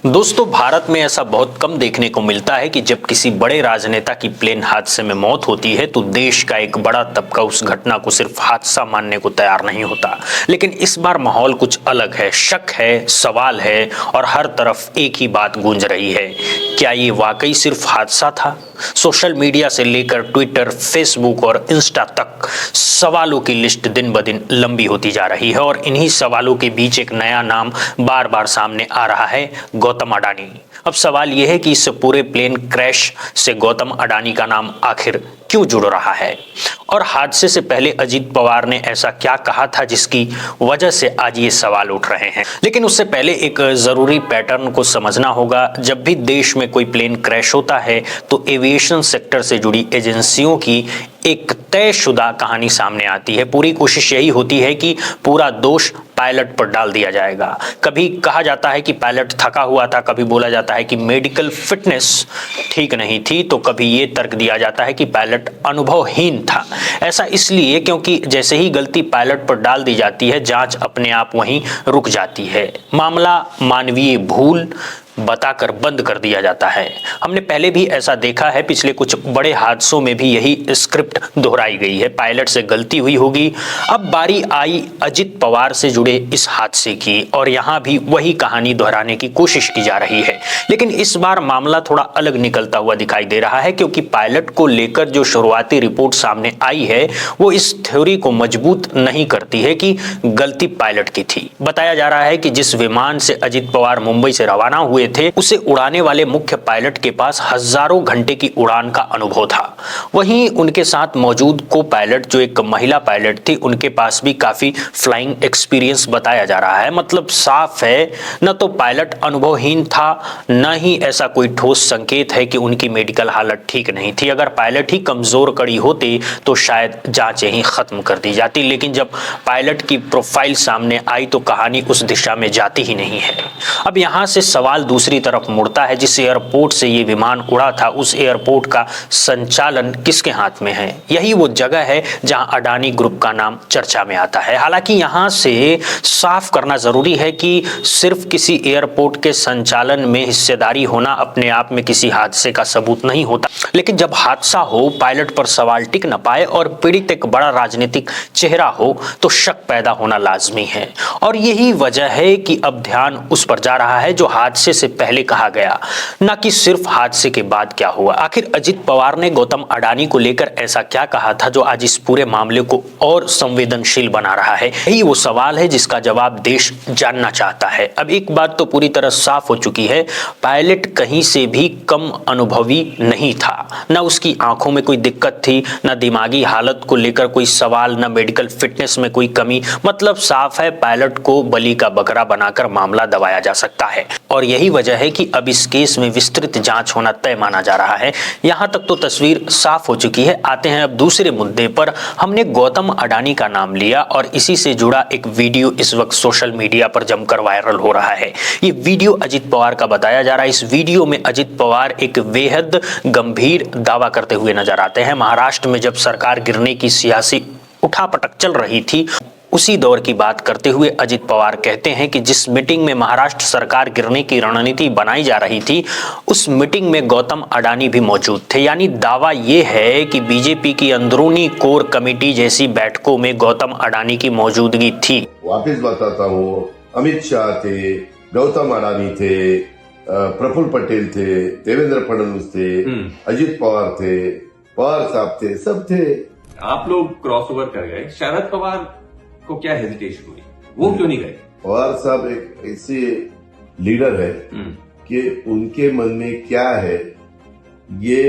दोस्तों, भारत में ऐसा बहुत कम देखने को मिलता है कि जब किसी बड़े राजनेता की प्लेन हादसे में मौत होती है तो देश का एक बड़ा तबका उस घटना को सिर्फ हादसा मानने को तैयार नहीं होता। लेकिन इस बार माहौल कुछ अलग है। शक है, सवाल है और हर तरफ एक ही बात गूंज रही है, क्या ये वाकई सिर्फ हादसा था? सोशल मीडिया से लेकर ट्विटर, फेसबुक और इंस्टा तक सवालों की लिस्ट दिन ब दिन लंबी होती जा रही है और इन्हीं सवालों के बीच एक नया नाम बार बार सामने आ रहा है, गौतम अडानी। अब सवाल यह है कि इस पूरे प्लेन क्रैश से गौतम अडानी का नाम आखिर क्यों जुड़ रहा है और हादसे से पहले अजीत पवार ने ऐसा क्या कहा था जिसकी वजह से आज ये सवाल उठ रहे हैं। लेकिन उससे पहले एक जरूरी पैटर्न को समझना होगा। जब भी देश में कोई प्लेन क्रैश होता है तो एविएशन सेक्टर से जुड़ी एजेंसियों की एक तयशुदा कहानी सामने आती है। पूरी कोशिश यही होती है कि पूरा दोष पायलट पर डाल दिया जाएगा। कभी कहा जाता है कि पायलट थका हुआ था, कभी बोला जाता है कि मेडिकल फिटनेस ठीक नहीं थी, तो कभी ये तर्क दिया जाता है कि पायलट अनुभवहीन था। ऐसा इसलिए क्योंकि जैसे ही गलती पायलट पर डाल दी जाती है, जांच अपने आप वहीं रुक जाती है। मामला मानवीय भूल बताकर बंद कर दिया जाता है। हमने पहले भी ऐसा देखा है, पिछले कुछ बड़े हादसों में भी यही स्क्रिप्ट दोहराई गई है। पायलट से गलती हुई होगी। अब बारी आई अजित पवार से जुड़े इस हादसे की और यहां भी वही कहानी दोहराने की कोशिश की जा रही है। लेकिन इस बार मामला थोड़ा अलग निकलता हुआ दिखाई दे रहा है, क्योंकि पायलट को लेकर जो शुरुआती रिपोर्ट सामने आई है वो इस थ्योरी को मजबूत नहीं करती है कि गलती पायलट की थी। बताया जा रहा है कि जिस विमान से अजित पवार मुंबई से रवाना हुए थे, उसे उड़ाने वाले मुख्य पायलट के पास हजारों घंटे की उड़ान का अनुभव था। वहीं उनके साथ मौजूद को पायलट जो एक महिला पायलट थी, उनके पास भी काफी फ्लाइंग एक्सपीरियंस बताया जा रहा है। मतलब साफ है, न तो पायलट अनुभवहीन था, न ही ऐसा कोई ठोस संकेत है कि उनकी मेडिकल हालत ठीक नहीं थी। अगर पायलट ही कमजोर कड़ी होते तो शायद जांचें ही खत्म कर दी जाती। लेकिन जब पायलट की प्रोफाइल सामने आई तो कहानी उस दिशा में जाती ही नहीं है। अब यहां से सवाल दूसरी तरफ मुड़ता है, जिस एयरपोर्ट से ये विमान उड़ा था उस एयरपोर्ट का संचालन किसके हाथ में है? यही वो जगह है जहां अडानी ग्रुप का नाम चर्चा में आता है। हालांकि यहां से साफ करना जरूरी है कि सिर्फ किसी एयरपोर्ट के संचालन में हिस्सेदारी होना अपने आप में किसी हादसे का सबूत नहीं होता। लेकिन जब हादसा हो, पायलट पर सवाल टिक न पाए और पीड़ित एक बड़ा राजनीतिक चेहरा हो तो शक पैदा होना लाजमी है। और यही वजह है कि अब ध्यान उस पर जा रहा है जो हादसे से पहले कहा गया, न कि सिर्फ हादसे के बाद क्या हुआ। आखिर अजित पवार ने गौतम अडानी को लेकर ऐसा क्या कहा था जो आज इस पूरे मामले को और संवेदनशील बना रहा है? यही वो सवाल है जिसका जवाब देश जानना चाहता है। अब एक बात तो पूरी तरह साफ हो चुकी है, पायलट कहीं से भी कम अनुभवी नहीं था। न उसकी आंखों में कोई दिक्कत थी, न दिमागी हालत को लेकर कोई सवाल, न मेडिकल फिटनेस में कोई कमी। मतलब साफ है, पायलट को बलि का बकरा बनाकर मामला दबाया जा सकता है। और यही वजह है कि अब इस केस में विस्तृत जांच होना तय माना जा रहा है। यहां तक तो तस्वीर साफ हो चुकी है। आते हैं अब दूसरे मुद्दे पर। हमने गौतम अडानी का नाम लिया और इसी से जुड़ा एक वीडियो इस वक्त सोशल मीडिया पर जमकर वायरल हो रहा है। ये वीडियो अजित पवार का बताया जा रहा है। इस वीडियो में अजित पवार एक बेहद गंभीर दावा करते हुए नजर आते हैं। महाराष्ट्र में जब सरकार गिरने की सियासी उठापटक चल रही थी, उसी दौर की बात करते हुए अजित पवार कहते हैं कि जिस मीटिंग में महाराष्ट्र सरकार गिरने की रणनीति बनाई जा रही थी, उस मीटिंग में गौतम अडानी भी मौजूद थे। यानी दावा यह है कि बीजेपी की अंदरूनी कोर कमेटी जैसी बैठकों में गौतम अडानी की मौजूदगी थी। वापिस बताता हूँ, अमित शाह थे, गौतम अडानी थे, प्रफुल्ल पटेल थे, देवेंद्र फडणवीस थे, अजित पवार थे, पवार साहब थे, सब थे। आप लोग क्रॉस ओवर कर गए, शरद पवार को क्या हेजिटेशन हुई, वो क्यों नहीं गए? पवार साहब एक ऐसे लीडर है कि उनके मन में क्या है ये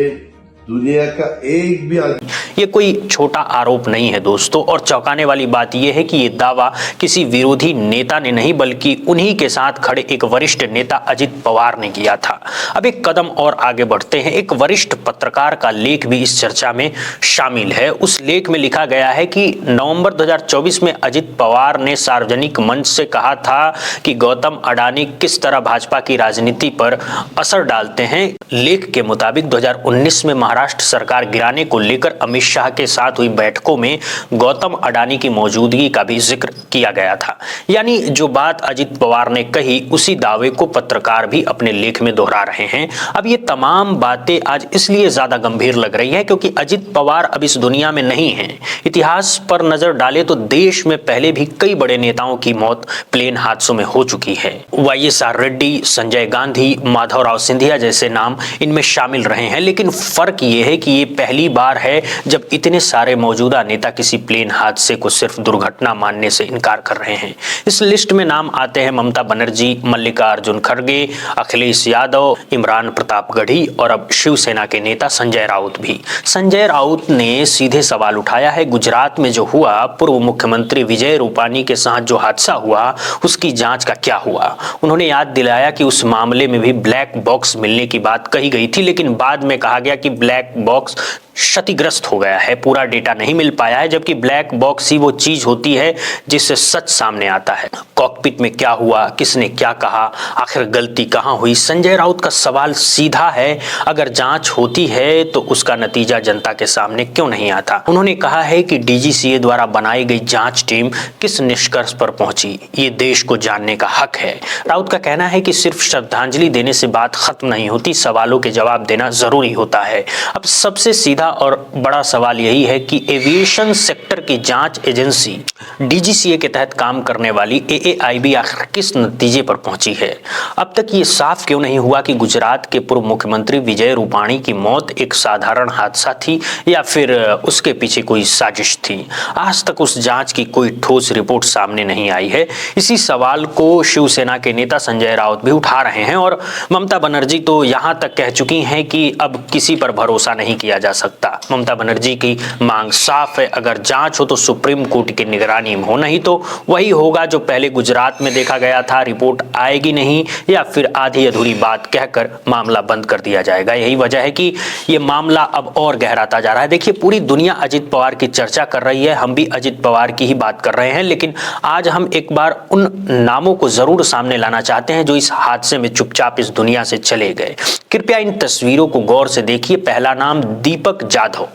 दुनिया का एक भी आदमी। ये कोई छोटा आरोप नहीं है दोस्तों, और चौंकाने वाली बात यह है कि ये दावा किसी विरोधी नेता ने नहीं बल्कि उन्हीं के साथ खड़े एक वरिष्ठ नेता अजित पवार ने किया था। अब एक कदम और आगे बढ़ते हैं। एक वरिष्ठ पत्रकार का लेख भी इस चर्चा में शामिल है। उस लेख में लिखा गया है कि नवंबर 2024 में अजित पवार ने सार्वजनिक मंच से कहा था कि गौतम अडानी किस तरह भाजपा की राजनीति पर असर डालते हैं। लेख के मुताबिक 2019 में महाराष्ट्र सरकार गिराने को लेकर अमित शाह के साथ हुई बैठकों में गौतम अडानी की मौजूदगी का भी जिक्र किया गया था। यानी जो बात अजित पवार ने कही उसी दावे को पत्रकार भी अपने लेख में दोहरा रहे हैं। अब ये तमाम बातें आज इसलिए ज्यादा गंभीर लग रही है क्योंकि अजित पवार अब इस दुनिया में नहीं है। इतिहास पर नजर डाले तो देश में पहले भी कई बड़े नेताओं की मौत प्लेन हादसों में हो चुकी है। YSR रेड्डी, संजय गांधी, माधवराव सिंधिया जैसे नाम इनमें शामिल रहे हैं, लेकिन फर्क ये है कि ये पहली बार है जब इतने सारे मौजूदा नेता किसी प्लेन हादसे को सिर्फ दुर्घटना मानने से इनकार कर रहे हैं। इस लिस्ट में नाम आते हैं ममता बनर्जी, मल्लिकार्जुन खड़गे, अखिलेश यादव, इमरान प्रतापगढ़ी और अब शिवसेना के नेता संजय राउत भी। संजय राउत ने सीधे सवाल उठाया है गुजरात में जो हुआ, पूर्व मुख्यमंत्री विजय रूपानी के साथ जो हादसा हुआ उसकी जांच का क्या हुआ। उन्होंने याद दिलाया कि उस मामले में भी ब्लैक बॉक्स मिलने की बात कही गई थी, लेकिन बाद में कहा गया कि ब्लैक बॉक्स क्षतिग्रस्त हो गया है, पूरा डेटा नहीं मिल पाया है, जबकि ब्लैक बॉक्स ही वो चीज होती है जिससे सच सामने आता है। कॉकपिट में क्या हुआ, किसने क्या कहा, आखिर गलती कहां हुई। संजय राउत का सवाल सीधा है, अगर जांच होती है तो उसका नतीजा जनता के सामने क्यों नहीं आता। उन्होंने कहा है कि DGCA द्वारा बनाई गई जांच टीम किस निष्कर्ष पर पहुंची, ये देश को जानने का हक है। राउत का कहना है कि सिर्फ श्रद्धांजलि देने से बात खत्म नहीं होती, सवालों के जवाब देना जरूरी होता है। अब सबसे सीधा और बड़ा सवाल यही है कि एविएशन सेक्टर की जांच एजेंसी DGCA के तहत काम करने वाली AAIB आखिर किस नतीजे पर पहुंची है। अब तक ये साफ क्यों नहीं हुआ कि गुजरात के पूर्व मुख्यमंत्री विजय रूपाणी की मौत एक साधारण हादसा थी या फिर उसके पीछे कोई साजिश थी। आज तक उस जांच की कोई ठोस रिपोर्ट सामने नहीं आई है। इसी सवाल को शिवसेना के नेता संजय राउत भी उठा रहे हैं और ममता बनर्जी तो यहां तक कह चुकी हैं कि अब किसी पर भरोसा नहीं किया जा सकता। ममता बनर्जी की मांग साफ है, अगर जांच हो तो सुप्रीम कोर्ट की निगरानी में हो, नहीं तो वही होगा जो पहले गुजरात में देखा गया था, रिपोर्ट आएगी नहीं या फिर आधी अधूरी बात कहकर मामला बंद कर दिया जाएगा। यही वजह है कि ये मामला अब और गहराता जा रहा है। देखिए, पूरी दुनिया अजित पवार की चर्चा कर रही है, हम भी अजित पवार की ही बात कर रहे हैं, लेकिन आज हम एक बार उन नामों को जरूर सामने लाना चाहते हैं जो इस हादसे में चुपचाप इस दुनिया से चले गए। कृपया इन तस्वीरों को गौर से देखिए। पहला नाम दीपक जाधव,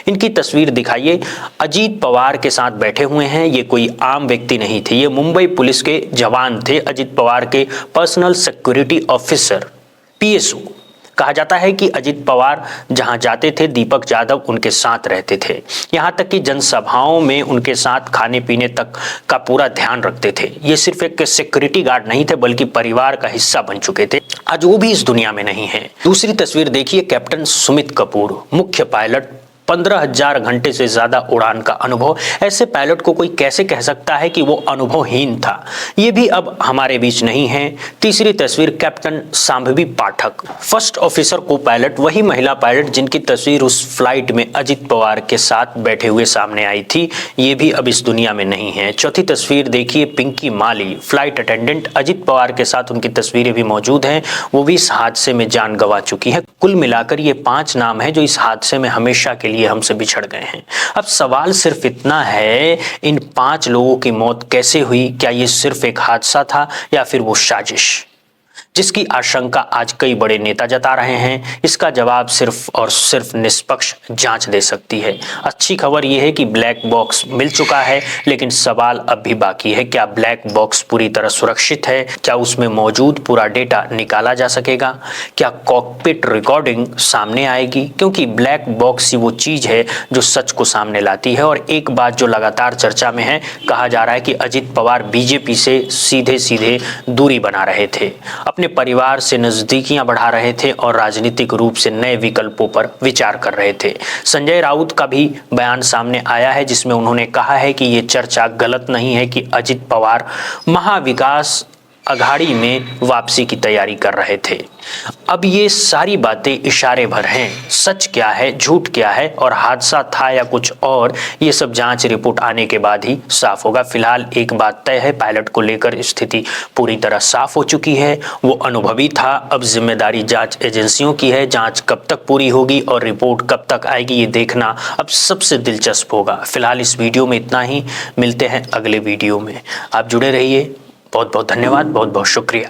इनकी तस्वीर दिखाइए। अजीत पवार के साथ बैठे हुए हैं। ये कोई आम व्यक्ति नहीं थे, ये मुंबई पुलिस के जवान थे, अजित पवार के पर्सनल सिक्योरिटी ऑफिसर PSO। कहा जाता है कि अजित पवार जहां जाते थे दीपक जाधव उनके साथ रहते थे, यहां तक कि जनसभाओं में उनके साथ खाने पीने तक का पूरा ध्यान रखते थे। ये सिर्फ एक सिक्योरिटी गार्ड नहीं थे बल्कि परिवार का हिस्सा बन चुके थे। आज वो भी इस दुनिया में नहीं है। दूसरी तस्वीर देखिए, कैप्टन सुमित कपूर, मुख्य पायलट, 15,000 घंटे से ज्यादा उड़ान का अनुभव। ऐसे पायलट को कोई कैसे कह सकता है कि वो अनुभवहीन था। ये भी अब हमारे बीच नहीं है। तीसरी तस्वीर, कैप्टन सांभवी पाठक, फर्स्ट ऑफिसर को पायलट, वही महिला पायलट जिनकी तस्वीर उस फ्लाइट में अजित पवार के साथ बैठे हुए सामने आई थी। ये भी अब इस दुनिया में नहीं है। चौथी तस्वीर देखिए, पिंकी माली, फ्लाइट अटेंडेंट, अजित पवार के साथ उनकी तस्वीरें भी मौजूद हैं, वो भी इस हादसे में जान गंवा चुकी है। कुल मिलाकर ये 5 नाम है जो इस हादसे में हमेशा के लिए हमसे बिछड़ गए हैं। अब सवाल सिर्फ इतना है, इन 5 लोगों की मौत कैसे हुई? क्या ये सिर्फ एक हादसा था या फिर वो साजिश, जिसकी आशंका आज कई बड़े नेता जता रहे हैं? इसका जवाब सिर्फ और सिर्फ निष्पक्ष जांच दे सकती है। अच्छी खबर यह है कि ब्लैक बॉक्स मिल चुका है, लेकिन सवाल अब भी बाकी है। क्या ब्लैक बॉक्स पूरी तरह सुरक्षित है? क्या उसमें मौजूद पूरा डेटा निकाला जा सकेगा? क्या कॉकपिट रिकॉर्डिंग सामने आएगी? क्योंकि ब्लैक बॉक्स ही वो चीज है जो सच को सामने लाती है। और एक बात जो लगातार चर्चा में है, कहा जा रहा है कि अजित पवार बीजेपी से सीधे सीधे दूरी बना रहे थे, अपने परिवार से नजदीकियां बढ़ा रहे थे और राजनीतिक रूप से नए विकल्पों पर विचार कर रहे थे। संजय राउत का भी बयान सामने आया है जिसमें उन्होंने कहा है कि ये चर्चा गलत नहीं है कि अजित पवार महाविकास अघाड़ी में वापसी की तैयारी कर रहे थे। अब ये सारी बातें इशारे भर हैं। सच क्या है, झूठ क्या है और हादसा था या कुछ और, ये सब जांच रिपोर्ट आने के बाद ही साफ होगा। फिलहाल एक बात तय है, पायलट को लेकर स्थिति पूरी तरह साफ हो चुकी है। वो अनुभवी था। अब जिम्मेदारी जांच एजेंसियों की है। जांच कब तक पूरी होगी और रिपोर्ट कब तक आएगी, ये देखना अब सबसे दिलचस्प होगा। फिलहाल इस वीडियो में इतना ही। मिलते हैं अगले वीडियो में। आप जुड़े रहिए। बहुत बहुत धन्यवाद, बहुत बहुत शुक्रिया।